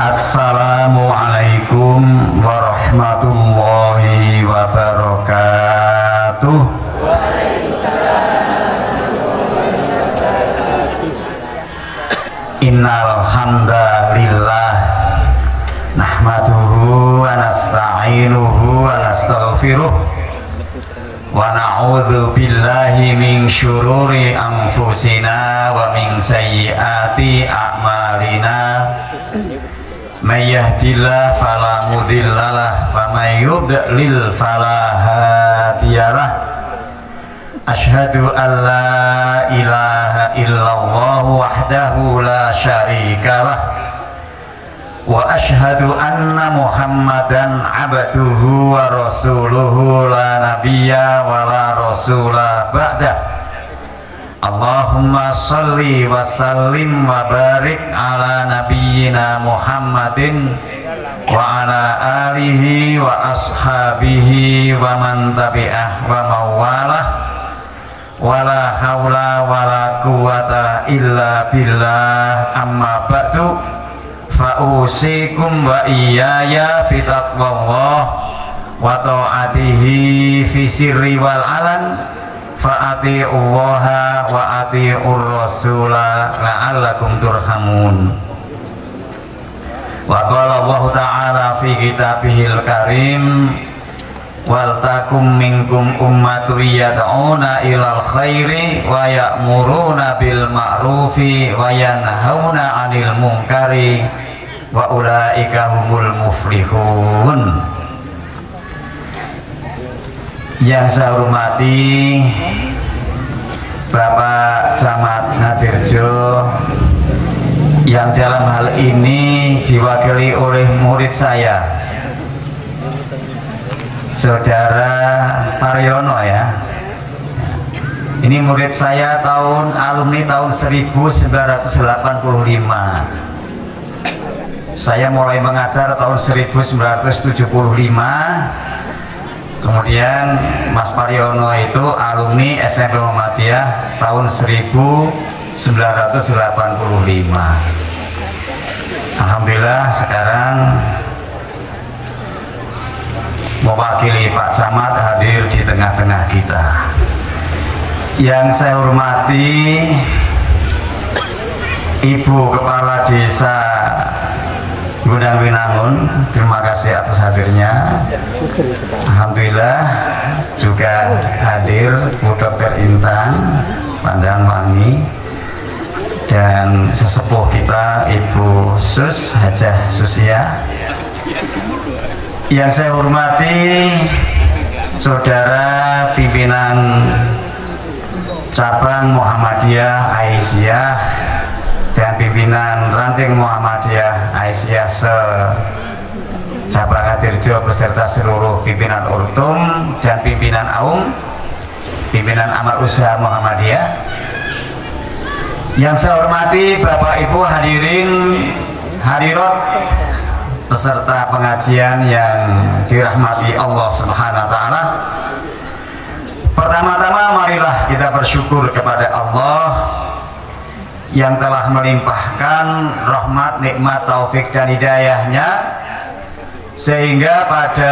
Assalamualaikum warahmatullahi wabarakatuh. Innal hamdalillah nahmaduhu wa nasta'inuhu wa nastaghfiruh wa na'udzu billahi min syururi anfusina wa min sayyiati a'malina. May yahdihillahu fala mudhillalah wa may yudlil fala hadiyalah. Asyhadu an la ilaha illallah wahdahu la syarikalah wa asyhadu anna Muhammadan abduhu wa rasuluhu la nabiyya wa la rasula ba'dah. Allahumma salli wa sallim wa barik ala nabiyyina Muhammadin wa ala alihi wa ashabihi wa man tabi'ah wa mawalah wa la hawla wa la quwata illa billah. Amma ba'du, fa usikum wa iyaya bitaqwallah wa ta'atihi fi sirri wal alan. Fa'ati'ullaha wa ati'ur rasula la'allakum turhamun. Wa qala Allah ta'ala fi kitabihil karim, wal takum minkum ummatun yad'una ilal khairi wa ya'muruna bil ma'rufi wa yanhauna 'anil munkari wa ulaika humul muflihun. Yang saya hormati Bapak Camat Ngadirjo, yang dalam hal ini diwakili oleh murid saya, Saudara Paryono ya. Ini murid saya alumni tahun 1985. Saya mulai mengajar tahun 1975. Kemudian Mas Paryono itu alumni SMP Muhammadiyah tahun 1985. Alhamdulillah sekarang mewakili Pak Camat hadir di tengah-tengah kita. Yang saya hormati Ibu Kepala Desa Gudang Winangun, terima kasih atas hadirnya. Alhamdulillah juga hadir Bu Dr. Intan Pandangwangi dan sesepuh kita Ibu Sus Hajah Susia. Yang saya hormati Saudara pimpinan cabang Muhammadiyah Aisyah dan pimpinan ranting Muhammadiyah Aisyah Cabang Ngadirjo beserta seluruh pimpinan Urtum dan pimpinan Aum, pimpinan Amal Usaha Muhammadiyah. Yang saya hormati Bapak Ibu hadirin hadirat peserta pengajian yang dirahmati Allah Subhanahu wa taala. Pertama-tama marilah kita bersyukur kepada Allah yang telah melimpahkan rahmat, nikmat, taufik dan hidayahnya sehingga pada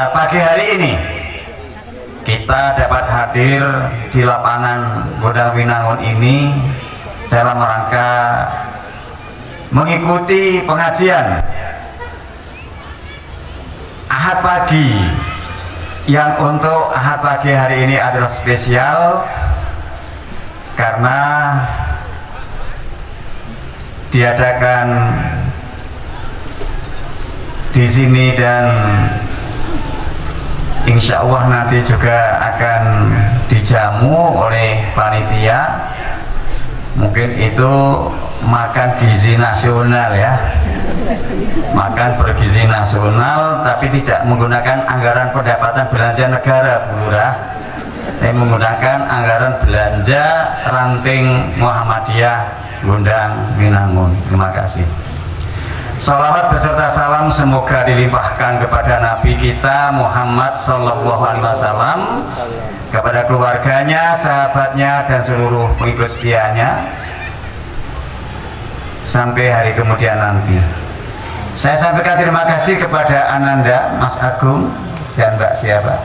pagi hari ini kita dapat hadir di lapangan Gudang Winangun ini dalam rangka mengikuti pengajian Ahad pagi, yang untuk Ahad pagi hari ini adalah spesial karena diadakan di sini dan insya Allah nanti juga akan dijamu oleh panitia. Mungkin itu makan gizi nasional ya, makan bergizi nasional, tapi tidak menggunakan anggaran pendapatan belanja negara Bu Lurah, tapi menggunakan anggaran belanja ranting Muhammadiyah Gudang Winangun. Terima kasih. Salawat beserta salam semoga dilimpahkan kepada Nabi kita Muhammad Sallallahu Alaihi Wasallam, kepada keluarganya, sahabatnya, dan seluruh pengikut setianya sampai hari kemudian nanti. Saya sampaikan terima kasih kepada Ananda, Mas Agung, dan Mbak siapa?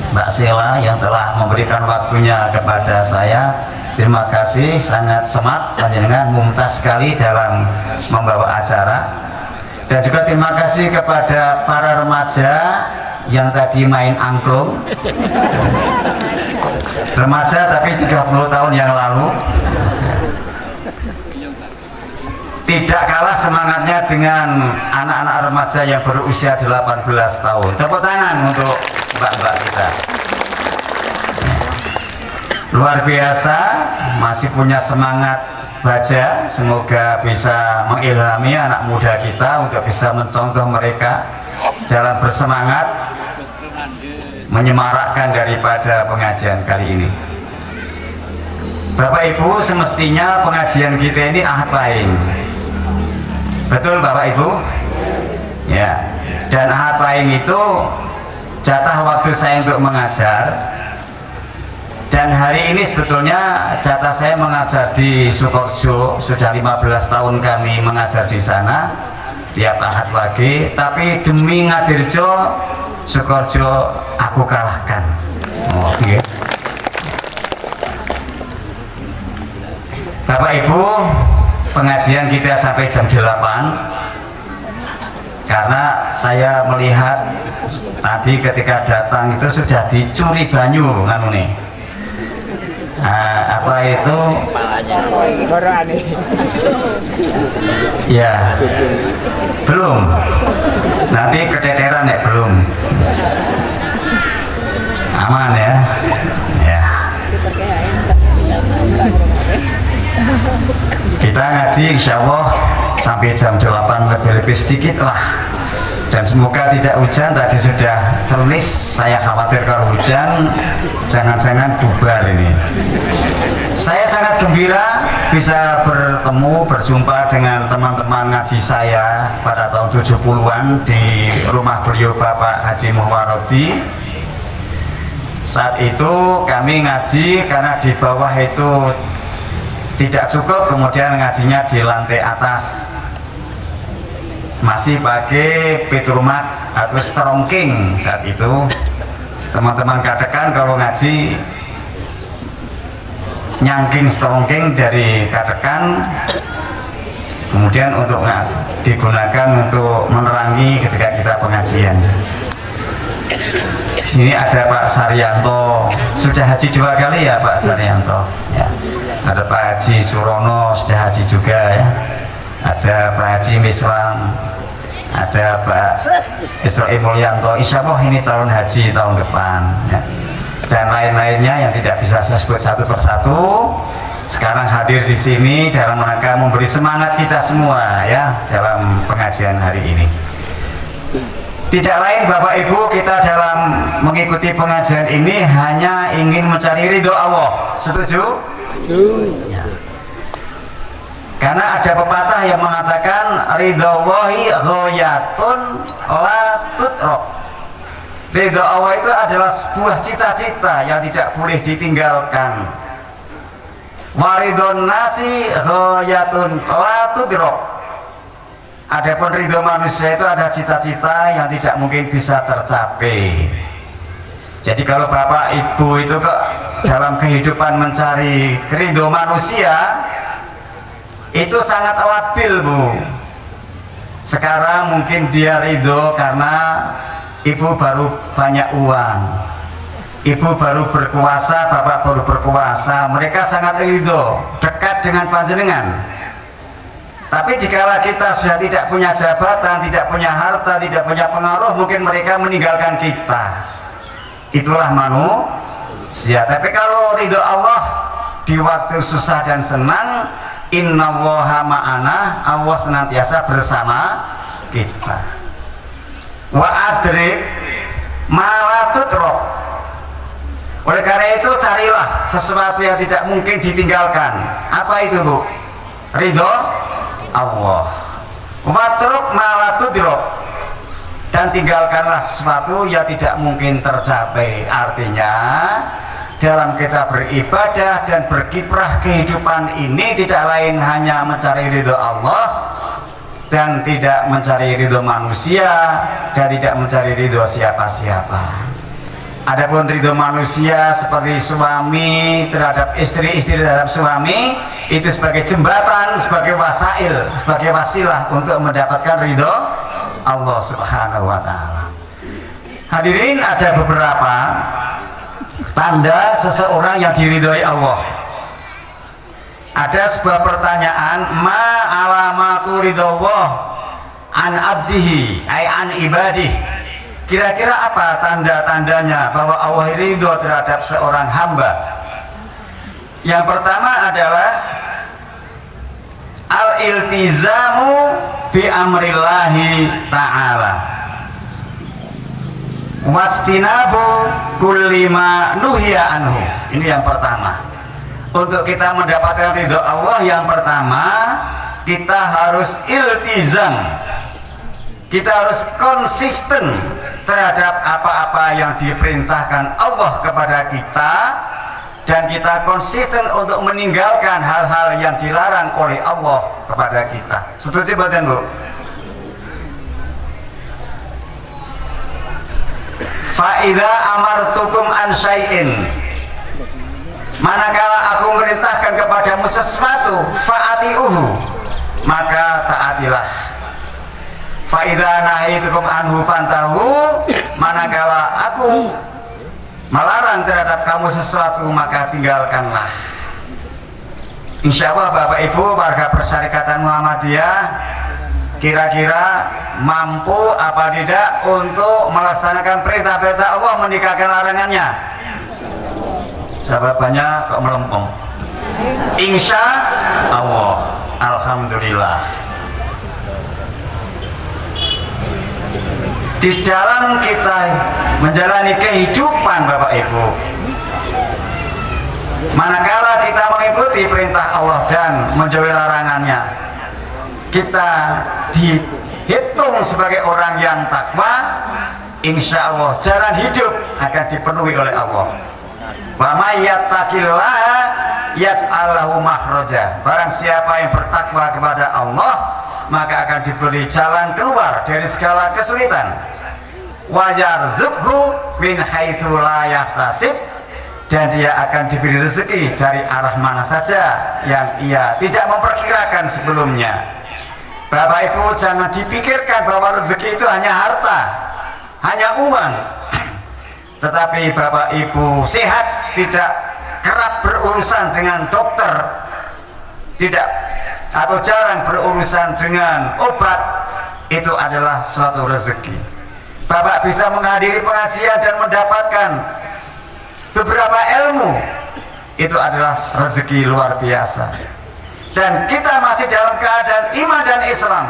Mbak Sela yang telah memberikan waktunya kepada saya. Terima kasih, sangat semat panjenengan, mumtaz sekali dalam membawa acara. Dan juga terima kasih kepada para remaja yang tadi main angklung. Remaja tapi 30 tahun yang lalu. Tidak kalah semangatnya dengan anak-anak remaja yang berusia 18 tahun. Tepuk tangan untuk mbak-mbak kita. Luar biasa, masih punya semangat baja. Semoga bisa mengilhami anak muda kita untuk bisa mencontoh mereka dalam bersemangat menyemarakkan daripada pengajian kali ini. Bapak Ibu, semestinya pengajian kita ini Ahad Pahing. Betul Bapak Ibu? Ya. Dan Ahad Pahing itu jatah waktu saya untuk mengajar. Dan hari ini sebetulnya jatah saya mengajar di Sukoharjo. Sudah 15 tahun kami mengajar di sana tiap Ahad pagi. Tapi demi Ngadirjo, Sukoharjo aku kalahkan. Oh, okay. Bapak Ibu, pengajian kita sampai jam 8 karena saya melihat tadi ketika datang itu sudah dicuri banyu nganu nih. Apa itu? Ya, belum. Nanti keteteran ya, belum. Aman ya. Ya. Kita ngaji insya Allah sampai jam 8 lebih sedikit lah. Dan semoga tidak hujan. Tadi sudah tertulis, saya khawatir kalau hujan jangan-jangan bubar ini. Saya sangat gembira bisa bertemu, berjumpa dengan teman-teman ngaji saya pada tahun 70-an di rumah beliau Bapak Haji Muhwarodi. Saat itu kami ngaji karena di bawah itu tidak cukup, kemudian ngajinya di lantai atas. Masih pakai petrumat atau strongking saat itu. Teman-teman katakan kalau ngaji nyangking strongking dari katakan, kemudian untuk digunakan untuk menerangi ketika kita pengajian. Di sini ada Pak Saryanto, sudah haji 2 kali ya Pak Saryanto. Ya. Ada Pak Haji Surono, sudah haji juga ya. Ada Pak Haji Mislam, ada Pak Israel Mulyanto, insya Allah ini calon haji tahun depan ya. Dan lain-lainnya yang tidak bisa saya sebut satu persatu sekarang hadir di sini dalam rangka memberi semangat kita semua ya dalam pengajian hari ini. Tidak lain Bapak Ibu, kita dalam mengikuti pengajian ini hanya ingin mencari ridho Allah. Setuju? Ya. Karena ada pepatah yang mengatakan ridho wahi ghayatun la tutrok. Ridho Allah itu adalah sebuah cita-cita yang tidak boleh ditinggalkan. Waridon nasi ghayatun la tudrok. Adapun ridho manusia itu ada cita-cita yang tidak mungkin bisa tercapai. Jadi kalau Bapak Ibu itu kok dalam kehidupan mencari ridho manusia itu sangat labil Bu. Sekarang mungkin dia ridho karena ibu baru banyak uang, ibu baru berkuasa, bapak baru berkuasa, mereka sangat ridho, dekat dengan panjenengan. Tapi jikalau kita sudah tidak punya jabatan, tidak punya harta, tidak punya pengaruh, mungkin mereka meninggalkan kita. Itulah manusia. Tapi kalau ridho Allah di waktu susah dan senang, innallaha ma'ana, Allah senantiasa bersama kita. Wa adrik malatutrok. Oleh karena itu carilah sesuatu yang tidak mungkin ditinggalkan. Apa itu Bu? Ridho Allah. Watruk malatudrok. Dan tinggalkanlah sesuatu yang tidak mungkin tercapai. Artinya dalam kita beribadah dan berkiprah kehidupan ini tidak lain hanya mencari ridho Allah, dan tidak mencari ridho manusia dan tidak mencari ridho siapa-siapa. Adapun ridho manusia seperti suami terhadap istri, istri terhadap suami, itu sebagai jembatan, sebagai wasail, sebagai wasilah untuk mendapatkan ridho Allah Subhanahu wa ta'ala. Hadirin, ada beberapa tanda seseorang yang diridhoi Allah. Ada sebuah pertanyaan, ma alamatu ridhawah an abdihi ay an ibadih. Kira-kira apa tanda-tandanya bahwa Allah ridho terhadap seorang hamba? Yang pertama adalah al-iltizamu bi amrillahi ta'ala wastinabu kulli ma nuhiya anhu. Ini yang pertama. Untuk kita mendapatkan ridho Allah, yang pertama kita harus iltizam, kita harus konsisten terhadap apa-apa yang diperintahkan Allah kepada kita, dan kita konsisten untuk meninggalkan hal-hal yang dilarang oleh Allah kepada kita. Setuju bukan Bu? Fa'idha amartukum an syai'in, manakala aku merintahkan kepadamu sesuatu, fa'ati'uhu, maka taatilah. Fa'idha nahitukum anhu fantahu, manakala aku melarang terhadap kamu sesuatu, maka tinggalkanlah. Insya Allah Bapak Ibu warga Persyarikatan Muhammadiyah kira-kira mampu apa tidak untuk melaksanakan perintah-perintah Allah, meninggalkan larangannya? Jawabannya kok melempem. Insya Allah. Alhamdulillah. Di dalam kita menjalani kehidupan Bapak Ibu, manakala kita mengikuti perintah Allah dan menjauhi larangannya, kita dihitung sebagai orang yang takwa. Insya Allah jalan hidup akan dipenuhi oleh Allah. Wa may yattaqillaha yaj'al lahu makhraja. Barang siapa yang bertakwa kepada Allah, maka akan diberi jalan keluar dari segala kesulitan. Wa yarzuqhu min haitsu la yahtasib, dan dia akan diberi rezeki dari arah mana saja yang ia tidak memperkirakan sebelumnya. Bapak Ibu, jangan dipikirkan bahwa rezeki itu hanya harta, hanya uang. Tetapi Bapak Ibu sehat, tidak kerap berurusan dengan dokter, tidak atau jarang berurusan dengan obat, itu adalah suatu rezeki. Bapak bisa menghadiri pengajian dan mendapatkan beberapa ilmu, itu adalah rezeki luar biasa. Dan kita masih dalam keadaan iman dan Islam,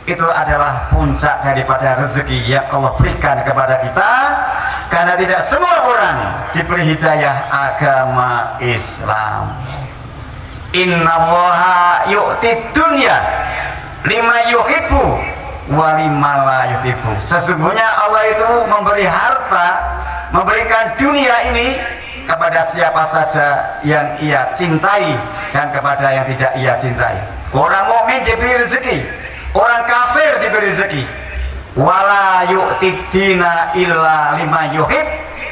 itu adalah puncak daripada rezeki yang Allah berikan kepada kita, karena tidak semua orang diberi hidayah agama Islam. Innallaha yu'tid dunya lima yuhibbu wa lima la yuhibbu. Sesungguhnya Allah itu memberi harta, memberikan dunia ini kepada siapa saja yang ia cintai dan kepada yang tidak ia cintai. Orang mukmin diberi rezeki, orang kafir diberi rezeki. Wala yu'tid dina illa lima yuhib,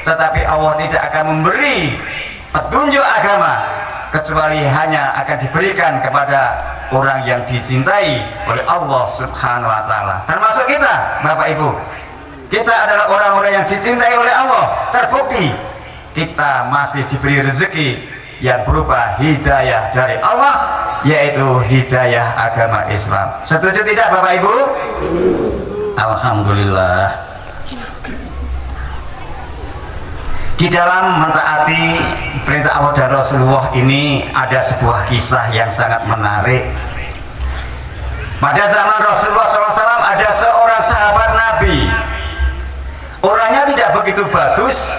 tetapi Allah tidak akan memberi petunjuk agama kecuali hanya akan diberikan kepada orang yang dicintai oleh Allah Subhanahu wa ta'ala. Termasuk kita Bapak Ibu, kita adalah orang-orang yang dicintai oleh Allah. Terbukti kita masih diberi rezeki yang berupa hidayah dari Allah, yaitu hidayah agama Islam. Setuju tidak Bapak Ibu? Alhamdulillah. Di dalam mentaati perintah Allah dan Rasulullah ini ada sebuah kisah yang sangat menarik. Pada zaman Rasulullah SAW ada seorang sahabat Nabi. Orangnya tidak begitu bagus,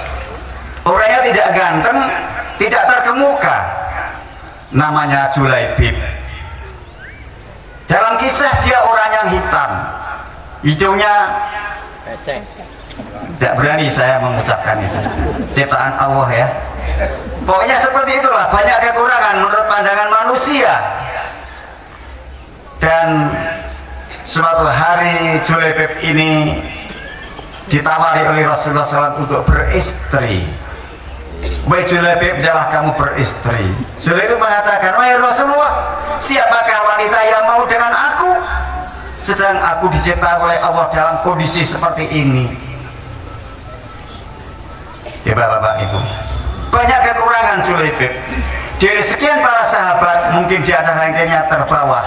orangnya tidak ganteng, tidak terkemuka. Namanya Julaibib. Dalam kisah dia orang yang hitam, hidungnya tidak berani saya mengucapkan itu, ciptaan Allah ya. Pokoknya seperti itulah, banyak kekurangan menurut pandangan manusia. Dan suatu hari Julaibib ini ditawari oleh Rasulullah SAW untuk beristri. Wahai Julaibib, adalah kamu beristri. Julaibib mengatakan, wahai Rasulullah, siapakah wanita yang mau dengan aku sedang aku diciptakan oleh Allah dalam kondisi seperti ini? Coba Bapak Ibu, banyak kekurangan Julaibib. Dari sekian para sahabat, mungkin dia ada rankingnya terbawah,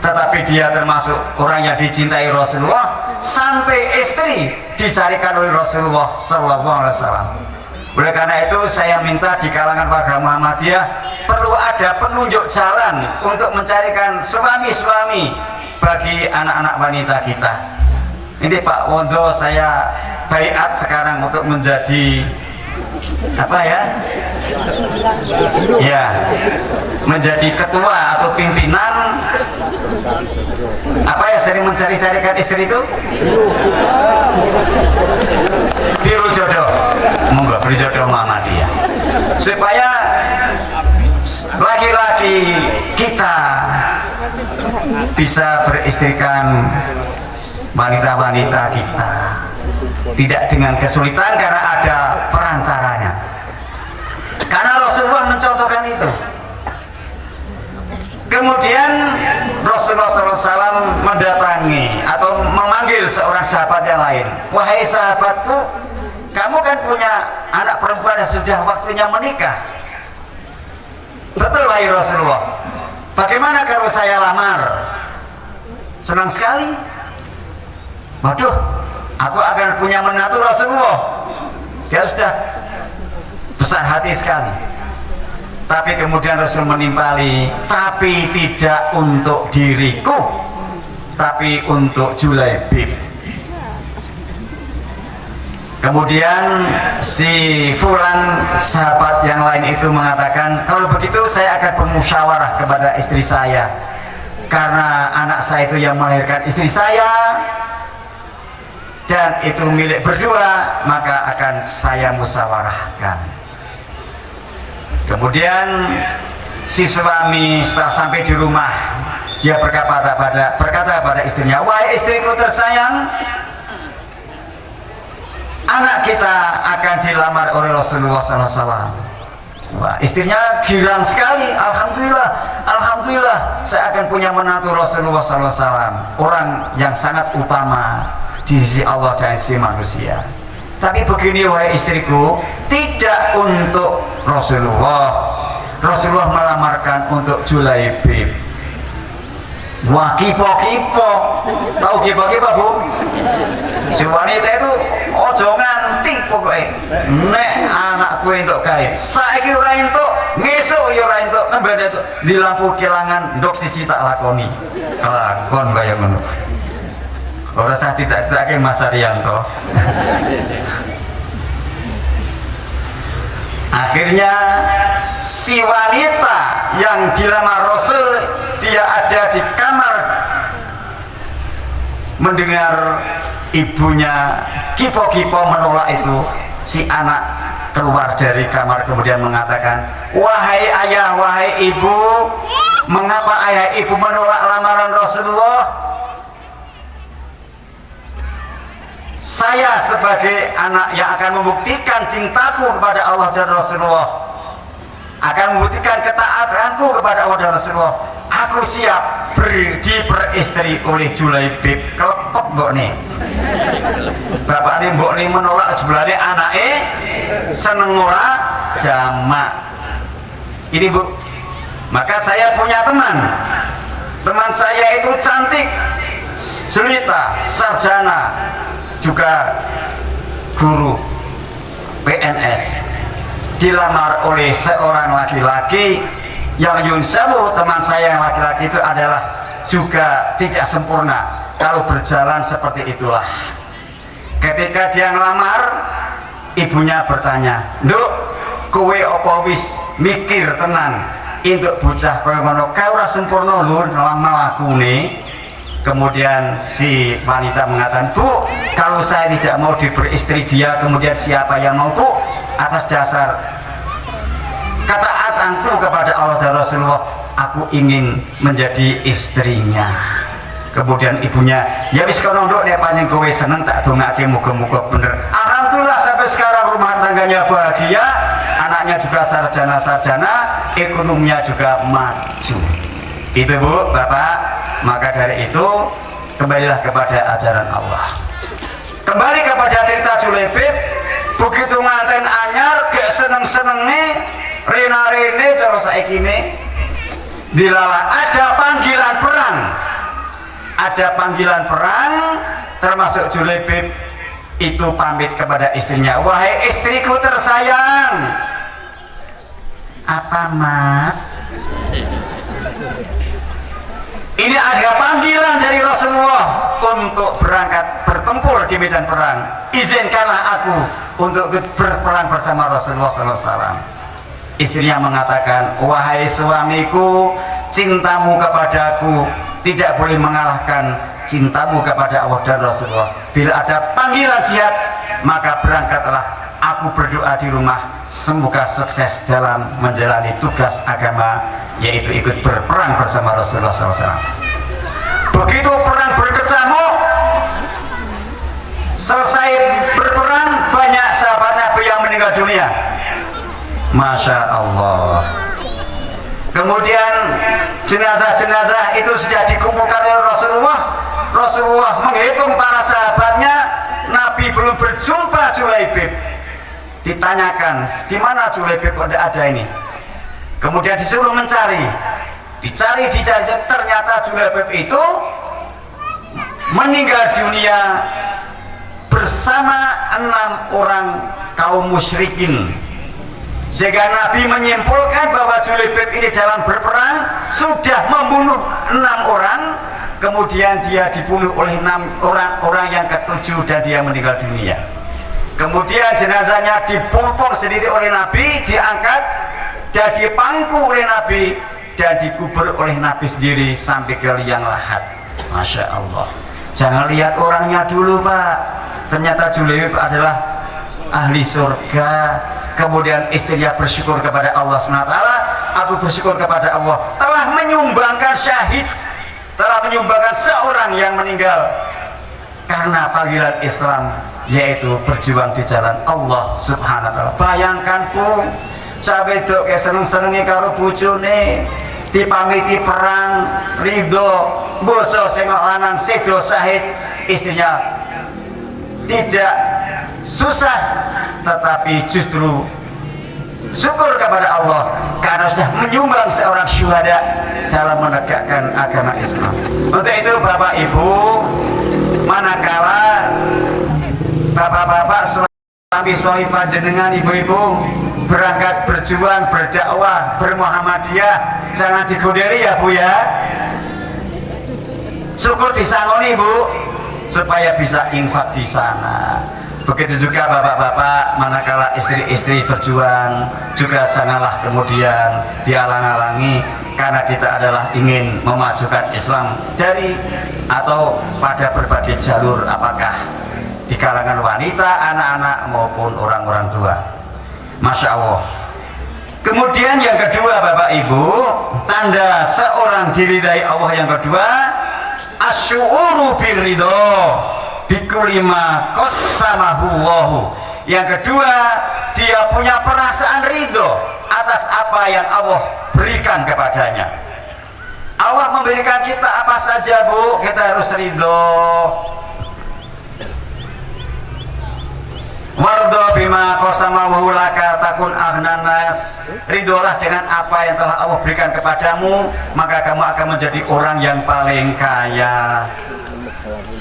tetapi dia termasuk orang yang dicintai Rasulullah, sampai istri dicarikan oleh Rasulullah SAW. Oleh karena itu saya minta di kalangan warga Muhammadiyah perlu ada penunjuk jalan untuk mencarikan suami-suami bagi anak-anak wanita kita. Ini Pak Wondo, saya baiat sekarang untuk menjadi apa ya? Ya, menjadi ketua atau pimpinan apa ya, sering mencari-carikan istri itu? Biru jodoh, monggo biru jodoh Muhammadiyah, supaya laki-laki kita bisa beristrikan wanita-wanita kita tidak dengan kesulitan karena ada perantaranya. Karena Rasulullah mencontohkan itu. Kemudian Rasulullah SAW mendatangi atau memanggil seorang sahabat yang lain. Wahai sahabatku, kamu kan punya anak perempuan yang sudah waktunya menikah. Betul wahai Rasulullah. Bagaimana kalau saya lamar? Senang sekali. Waduh, aku akan punya menantu Rasulullah. Dia sudah besar hati sekali. Tapi kemudian Rasul menimpali, tapi tidak untuk diriku, tapi untuk Julaibib. Kemudian si Fulan, sahabat yang lain itu mengatakan, kalau begitu saya akan bermusyawarah kepada istri saya, karena anak saya itu yang melahirkan istri saya dan itu milik berdua, maka akan saya musyawarahkan. Kemudian si suami setelah sampai di rumah, dia berkata pada istrinya, wahai istriku tersayang, anak kita akan dilamar oleh Rasulullah SAW. Wah, istrinya girang sekali. Alhamdulillah, alhamdulillah, saya akan punya menantu Rasulullah SAW, orang yang sangat utama di sisi Allah dan sisi manusia. Tapi begini wahai istriku, tidak untuk Rasulullah. Rasulullah melamarkan untuk Julaibib. Wah, kipo-kipo. Tahu kipo-kipo Bu? Si wanita itu ojo nganti pokoknya. Nek anakku entuk kae, saiki ora entuk, ngesuk ya ora entuk, nembane itu di lampu kelangan ndok siji tak lakoni. Kelakon kaya ngono. Ora sah tidak-tidake Mas Arianto. Akhirnya si wanita yang dilamar Rasul, dia ada di kamar mendengar ibunya kipo-kipo menolak itu. Si anak keluar dari kamar kemudian mengatakan, wahai ayah, wahai ibu, mengapa ayah ibu menolak lamaran Rasulullah? Saya sebagai anak yang akan membuktikan cintaku kepada Allah dan Rasulullah, akan membuktikan ketaatanku kepada Allah dan Rasulullah, aku siap diperistri oleh Julaibib. Kelepet mbok nih, bapak nih mbok nih menolak jebulane anake seneng ora jamak. Ini Bu, maka saya punya teman saya itu cantik, jelita, sarjana, juga guru PNS, dilamar oleh seorang laki-laki yang yunsabu. Teman saya yang laki-laki itu adalah juga tidak sempurna kalau berjalan seperti itulah. Ketika dia ngelamar, ibunya bertanya, "Nduk, kowe apa wis mikir tenan untuk bocah kaya ngono? Kau ora sempurna lho ngelamar aku nih." Kemudian si wanita mengatakan, "Bu, kalau saya tidak mau diberistri dia, kemudian siapa yang mau Bu? Atas dasar ketaatanku kepada Allah dan Rasulullah, aku ingin menjadi istrinya." Kemudian ibunya, ya wis kono nduk nek panjang kowe seneng tak dongake muga-muga bener. Alhamdulillah sampai sekarang rumah tangganya bahagia, anaknya juga sarjana-sarjana, ekonominya juga maju. Itu Bu, Bapak, maka dari itu kembalilah kepada ajaran Allah. Kembali kepada cerita Julaibib, begitu nganten anyar gak seneng-senenge rena-rene cara saiki ne dilala ada panggilan perang. Ada panggilan perang, termasuk Julaibib itu pamit kepada istrinya, wahai istriku tersayang. Apa Mas? Ini ada panggilan dari Rasulullah untuk berangkat bertempur di medan perang. Izinkanlah aku untuk berperang bersama Rasulullah SAW. Istrinya mengatakan, wahai suamiku, cintamu kepadaku tidak boleh mengalahkan cintamu kepada Allah dan Rasulullah. Bila ada panggilan jihad, maka berangkatlah. Aku berdoa di rumah, semoga sukses dalam menjalani tugas agama, yaitu ikut berperang bersama Rasulullah SAW. Begitu perang berkecamuk, selesai berperang, banyak sahabat Nabi yang meninggal dunia. Masya Allah. Kemudian jenazah-jenazah itu sudah dikumpulkan oleh Rasulullah. Rasulullah menghitung para sahabatnya, Nabi belum berjumpa Julaibib. Ditanyakan, di mana Julaibib kok tidak ada ini? Kemudian disuruh mencari, dicari, ternyata Julaibib itu meninggal dunia bersama 6 orang kaum musyrikin. Sehingga Nabi menyimpulkan bahwa Julaibib ini dalam berperang sudah membunuh 6 orang, kemudian dia dibunuh oleh 6 orang yang ke-7 dan dia meninggal dunia. Kemudian jenazahnya dipotong sendiri oleh Nabi, diangkat dan dipangku oleh Nabi dan dikubur oleh Nabi sendiri sampai ke liang lahat. Masya Allah. Jangan lihat orangnya dulu Pak, ternyata Julaibib adalah ahli surga. Kemudian istrinya bersyukur kepada Allah SWT. Aku bersyukur kepada Allah telah menyumbangkan syahid, telah menyumbangkan seorang yang meninggal karena panggilan Islam, yaitu berjuang di jalan Allah Subhanahu wa ta'ala. Bayangkan Bu, cawe dok ke seneng-senengi karo bojone, dipamiti perang, ridho, boso sing lanang sedo syahid, istrinya tidak susah, tetapi justru syukur kepada Allah karena sudah menyumbang seorang syuhada dalam menegakkan agama Islam. Untuk itu Bapak Ibu, manakala bapak-bapak, suami-suami panjenengan, ibu-ibu berangkat berjuang, berdakwah, bermuhammadiyah, jangan digoderi ya Bu ya. Syukur disangoni Bu, supaya bisa infak di sana. Begitu juga bapak-bapak, manakala istri-istri berjuang, juga janganlah kemudian dialang-alangi, karena kita adalah ingin memajukan Islam dari atau pada berbagai jalur, apakah di kalangan wanita, anak-anak maupun orang-orang tua. Masya Allah. Kemudian yang kedua Bapak Ibu, tanda seorang diridai Allah yang kedua, asy'uru birridho bikulima qassamahu. Yang kedua, dia punya perasaan ridho atas apa yang Allah berikan kepadanya. Allah memberikan kita apa saja Bu, kita harus ridho. Wardo bima qasamahu laka takun aghnan nas. Ridholah dengan apa yang telah Allah berikan kepadamu, maka kamu akan menjadi orang yang paling kaya.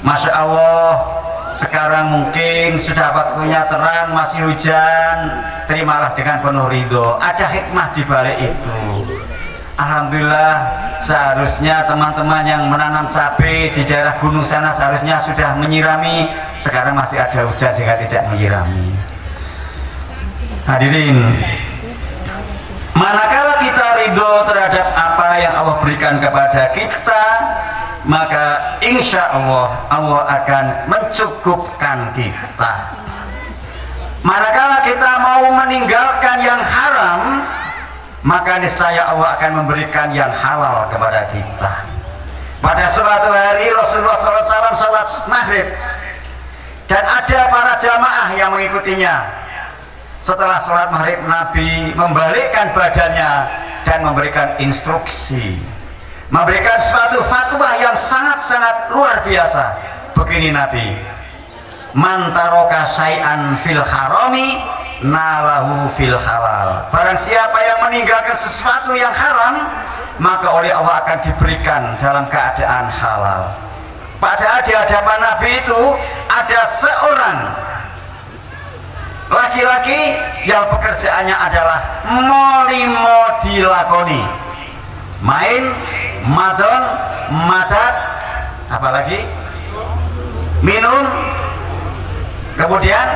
Masya Allah, sekarang mungkin sudah waktunya terang, masih hujan, terimalah dengan penuh ridho. Ada hikmah di balik itu. Alhamdulillah, seharusnya teman-teman yang menanam cabai di daerah gunung sana seharusnya sudah menyirami. Sekarang masih ada hujan sehingga tidak menyirami. Hadirin, manakala kita ridho terhadap apa yang Allah berikan kepada kita, maka insya Allah Allah akan mencukupkan kita. Manakala kita mau meninggalkan yang haram, maka niscaya Allah akan memberikan yang halal kepada kita. Pada suatu hari Rasulullah SAW salat maghrib dan ada para jamaah yang mengikutinya. Setelah salat maghrib, Nabi membalikkan badannya dan memberikan instruksi, memberikan suatu fatwa yang sangat-sangat luar biasa. Begini Nabi, man taroka syai'an fil harami nalahu fil halal. Barang siapa yang meninggalkan sesuatu yang haram, maka oleh Allah akan diberikan dalam keadaan halal. Padahal di hadapan Nabi itu ada seorang laki-laki yang pekerjaannya adalah molimo dilakoni, main, madon, madat, apalagi minum, kemudian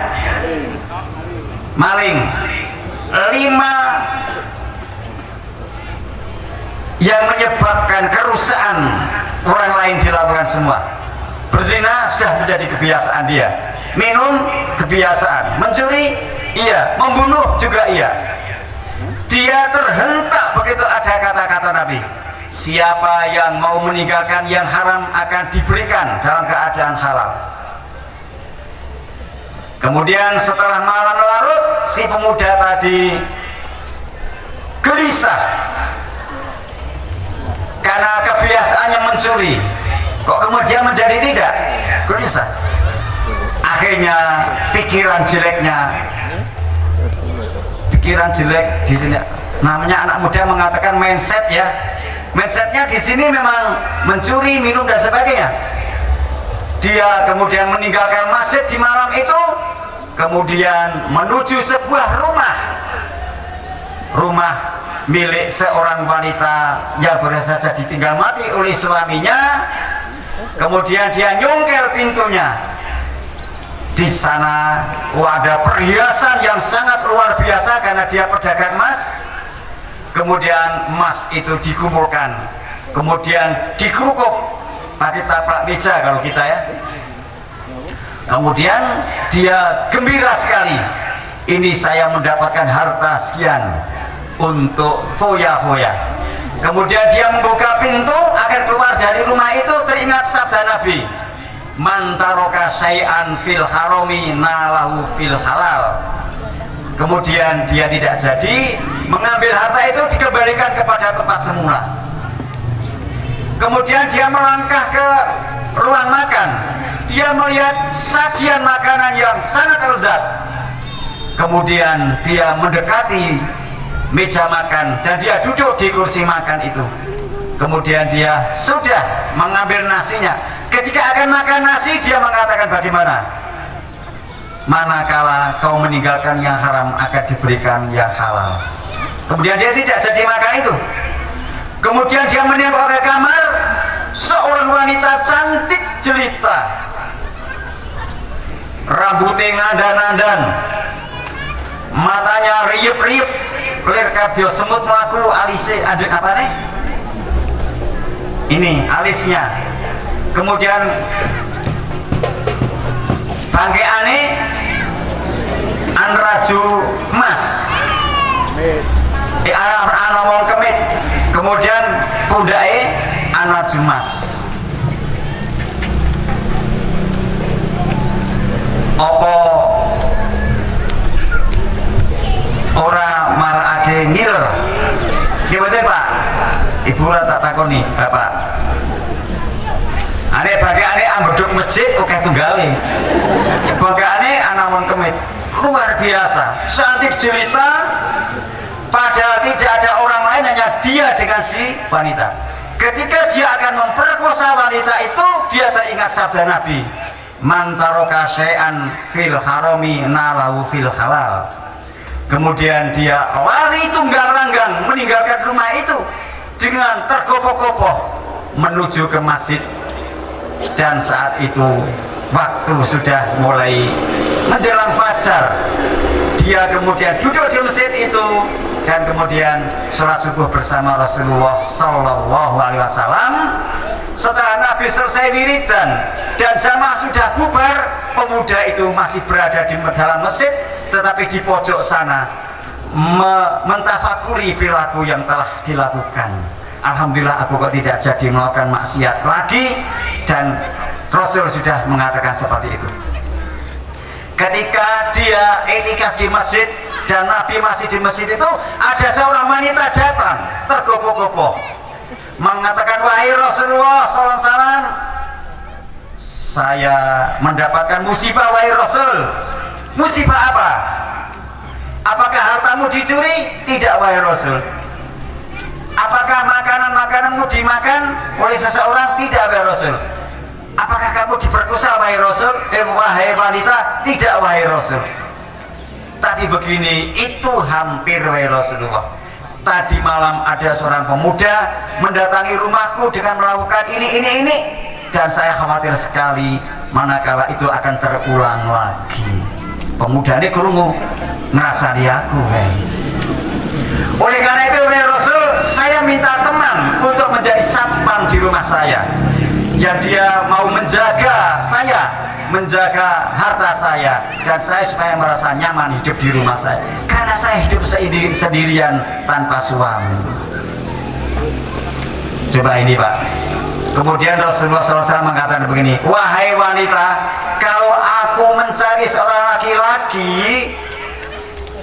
maling. 5 yang menyebabkan kerusakan orang lain dilakukan semua. Berzina sudah menjadi kebiasaan dia, minum kebiasaan, mencuri iya, membunuh juga iya. Dia terhentak begitu ada kata-kata Nabi, siapa yang mau meninggalkan yang haram akan diberikan dalam keadaan halal. Kemudian setelah malam larut, si pemuda tadi gelisah karena kebiasaannya mencuri, kok kemudian menjadi tidak gelisah. Akhirnya pikiran jelek di sini, namanya anak muda mengatakan mindset ya, mindsetnya di sini memang mencuri, minum dan sebagainya. Dia kemudian meninggalkan masjid di malam itu, kemudian menuju sebuah rumah milik seorang wanita yang baru saja ditinggal mati oleh suaminya. Kemudian dia nyongkel pintunya. Di sana ada perhiasan yang sangat luar biasa karena dia pedagang emas. Kemudian emas itu dikumpulkan, kemudian dikerukuk pakai taplak meja kalau kita ya. Kemudian dia gembira sekali, ini saya mendapatkan harta sekian untuk foya-foya. Kemudian dia membuka pintu agar keluar dari rumah itu, teringat sabda Nabi, man taroka syai'an fil harami nalahu fil halal. Kemudian dia tidak jadi mengambil harta itu, dikembalikan kepada tempat semula. Kemudian dia melangkah ke ruang makan, dia melihat sajian makanan yang sangat lezat. Kemudian dia mendekati meja makan dan dia duduk di kursi makan itu. Kemudian dia sudah mengambil nasinya. Ketika akan makan nasi, dia mengatakan bagaimana? Manakala kau meninggalkan yang haram akan diberikan yang halal. Kemudian dia tidak jadi makan itu. Kemudian dia menengok ke kamar, seorang wanita cantik jelita, rambutnya ngadan-ngadan, matanya riup-riup, lir kabio semut melaku, alisnya ada apa nih? Ini alisnya. Kemudian bangke aneh anraju emas, anawong kemit. Kemudian pundake anraju emas. Apa ora marakake ngil? Gimana Pak? Ibu ora tak takoni Bapak. Ane bagane ambeduk masjid oke tunggale. Bagane anawon kemit. Luar biasa, cantik jelita, padahal tidak ada orang lain, hanya dia dengan si wanita. Ketika dia akan memperkosa wanita itu, dia teringat sabda Nabi, man taroka syai'an fil harami nalahu fil halal. Kemudian dia lari tunggang langgang meninggalkan rumah itu dengan tergopoh-gopoh menuju ke masjid. Dan saat itu waktu sudah mulai menjelang fajar. Dia kemudian duduk di masjid itu dan kemudian sholat subuh bersama Rasulullah Sallallahu Alaihi Wasallam. Setelah Nabi selesai wiridan dan jamaah sudah bubar, pemuda itu masih berada di dalam masjid, tetapi di pojok sana mentafakuri perilaku yang telah dilakukan. alhamdulillah aku kok tidak jadi melakukan maksiat lagi. Dan Rasul sudah mengatakan seperti itu. Ketika dia etikaf di masjid dan Nabi masih di masjid itu, ada seorang wanita datang tergopoh-gopoh mengatakan, wahai Rasulullah SAW, saya mendapatkan musibah wahai Rasul. Musibah apa? Apakah hartamu dicuri? Tidak wahai Rasul. Apakah makanan-makananmu dimakan oleh seseorang? Tidak wahai Rasul. Apakah kamu diperkosa wahai Rasul? Wahai wanita, tidak wahai Rasul. Tapi begini, itu hampir wahai Rasulullah. Tadi malam ada seorang pemuda mendatangi rumahku dengan melakukan ini, dan saya khawatir sekali manakala itu akan terulang lagi. Pemuda ini kurungu ngerasa diaku. Oleh karena itu wahai Rasul, saya minta teman untuk menjadi satpam di rumah saya, yang dia mau menjaga saya, menjaga harta saya, dan saya supaya merasa nyaman hidup di rumah saya, karena saya hidup sendirian tanpa suami. Coba ini Pak. Kemudian Rasulullah SAW mengatakan begini, wahai wanita, kalau aku mencari seorang laki-laki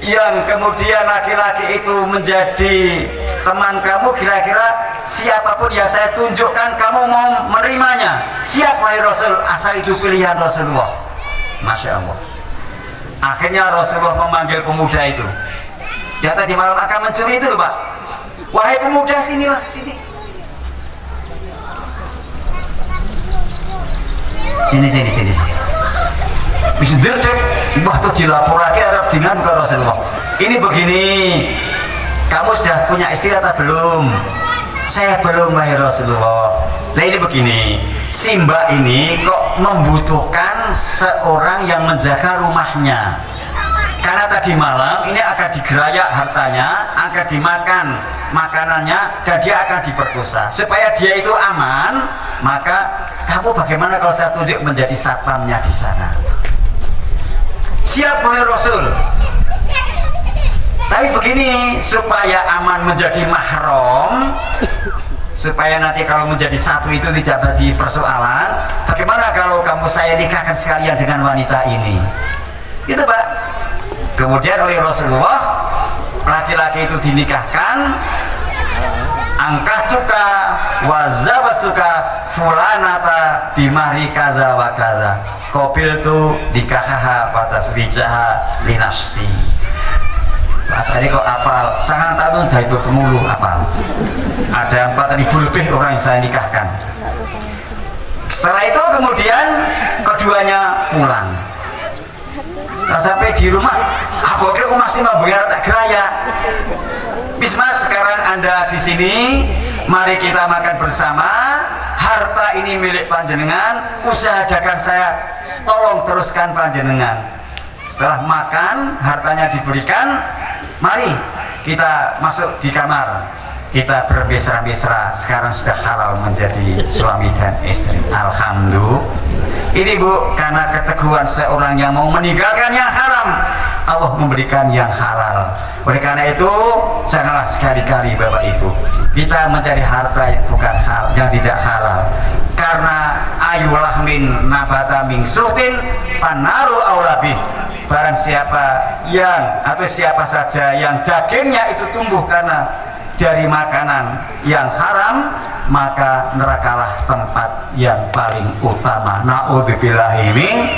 yang kemudian laki-laki itu menjadi teman kamu, kira-kira siapapun yang saya tunjukkan kamu mau menerimanya? Siap wahai Rasul, asal itu pilihan Rasulullah. Masya Allah. Akhirnya Rasulullah memanggil pemuda itu. Dia tadi malam akan mencuri itu loh Pak. Wahai pemuda, sinilah, sini. Sini. Bisa derdek, waktu dilaporkan Arab dengan ke Rasulullah. Ini begini, kamu sudah punya istri atau belum? Saya belum wahai Rasulullah. Nah ini begini, si mbak ini kok membutuhkan seorang yang menjaga rumahnya. Karena tadi malam ini akan digerayak hartanya, akan dimakan makanannya, dan dia akan diperkosa. Supaya dia itu aman, maka kamu bagaimana kalau saya tunjuk menjadi satpamnya di sana? Siap wahai Rasul. Tapi begini, supaya aman menjadi mahram, supaya nanti kalau menjadi satu itu tidak jadi persoalan, bagaimana kalau kamu saya nikahkan sekalian dengan wanita ini? Itu Pak. Kemudian oleh Rasulullah, laki-laki itu dinikahkan, angkahtuka wa zawastuka fulanata bimahri kadza wa kadza qabiltu nikahaha wa tasbijaha li nafsi. Asal kok apal, sangat tahun dari pemuluh apal. Ada 4.000 lebih orang yang saya nikahkan. Setelah itu kemudian keduanya pulang. Setelah sampai di rumah, aku kira masih mau bayar tak geraya. Bismas, sekarang Anda di sini, mari kita makan bersama. Harta ini milik panjenengan, usaha dagang saya tolong teruskan panjenengan. Setelah makan, hartanya diberikan, mari kita masuk di kamar, kita bermesra-mesra. Sekarang sudah halal menjadi suami dan istri. Alhamdulillah. Ini Bu, karena keteguhan seorang yang mau meninggalkan yang haram, Allah memberikan yang halal. Oleh karena itu, janganlah sekali-kali Bapak Ibu kita mencari harta yang bukan hal, yang tidak halal. Karena ayulah min nabata min suhtin fanaru aulabih. Barang siapa yang atau siapa saja yang dagingnya itu tumbuh karena dari makanan yang haram, maka nerakalah tempat yang paling utama. Na'udzubillahi min.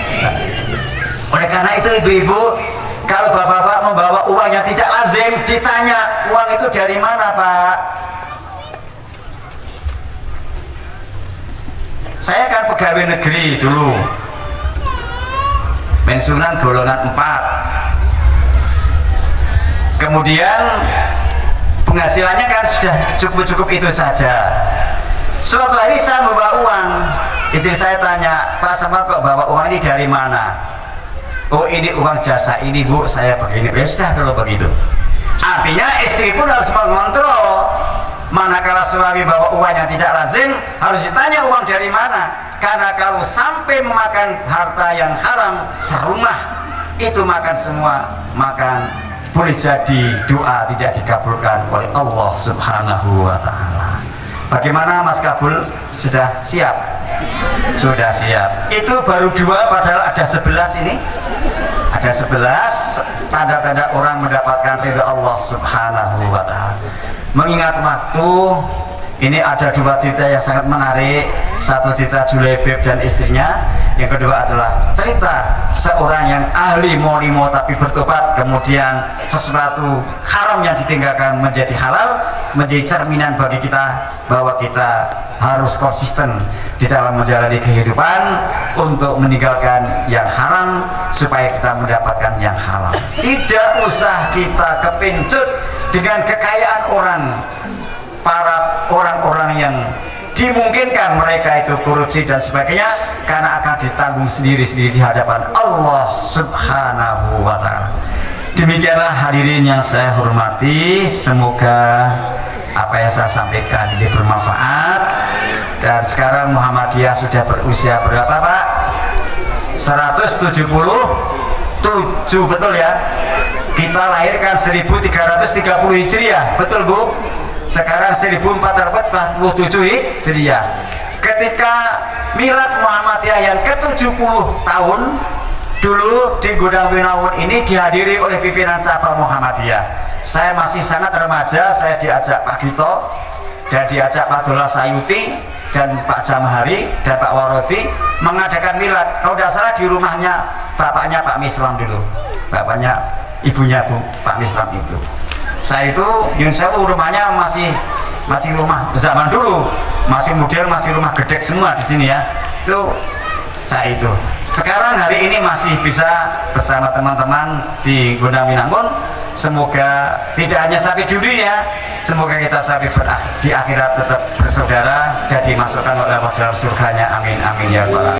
Oleh karena itu ibu-ibu, kalau bapak-bapak membawa uang yang tidak lazim, ditanya uang itu dari mana Pak? Saya kan pegawai negeri dulu, pensiunan golongan 4. Kemudian penghasilannya kan sudah cukup-cukup itu saja. Suatu hari saya membawa uang, istri saya tanya, Pak Samad kok bawa uang ini dari mana? Oh ini uang jasa ini Bu, saya begini. Ya sudah kalau begitu. Artinya istri pun harus mengontrol. Manakala suami bawa uang yang tidak lazim, harus ditanya uang dari mana. Karena kalau sampai memakan harta yang haram serumah, itu makan semua, makan boleh jadi doa tidak dikabulkan oleh Allah Subhanahu wa ta'ala. Bagaimana Mas Kabul? Sudah siap? Sudah siap. Itu baru 2 padahal ada 11 ini. Ada 11 tanda-tanda orang mendapatkan ridha Allah Subhanahu wa ta'ala. Mengingat waktu, ini ada 2 cerita yang sangat menarik. Satu cerita Julaibib dan istrinya. Yang kedua adalah cerita seorang yang ahli molimo tapi bertobat, kemudian sesuatu haram yang ditinggalkan menjadi halal, menjadi cerminan bagi kita bahwa kita harus konsisten di dalam menjalani kehidupan untuk meninggalkan yang haram supaya kita mendapatkan yang halal. Tidak usah kita kepincut dengan kekayaan orang, para orang-orang yang dimungkinkan mereka itu korupsi dan sebagainya, karena akan ditanggung sendiri-sendiri di hadapan Allah Subhanahu wa ta'ala. Demikianlah hadirin yang saya hormati, semoga apa yang saya sampaikan ini bermanfaat. Dan sekarang Muhammadiyah sudah berusia berapa Pak? 177, betul ya? Kita lahirkan 1330 Hijriah, betul Bu? Sekarang 1447 Hijriah. Ketika milad Muhammadiyah yang ke-70 tahun dulu di Gudang Winawur ini dihadiri oleh pimpinan cabang Muhammadiyah. Saya masih sangat remaja, saya diajak Pak Gito dan diajak Pak Dola Sayuti dan Pak Jamhari dan Pak Waroti mengadakan milad. Kalau tidak salah di rumahnya bapaknya Pak Mislam dulu, bapaknya ibunya Pak Mislam itu. Saya itu Yun Sewu rumahnya masih rumah zaman dulu, masih modern, masih rumah gedek semua di sini ya. Itu saya itu. Sekarang hari ini masih bisa bersama teman-teman di Gondang Winangun. Semoga tidak hanya sampai di dunia, semoga kita sampai di akhirat tetap bersaudara dan dimasukkan oleh Allah dalam surganya. Amin amin ya rabbal alamin.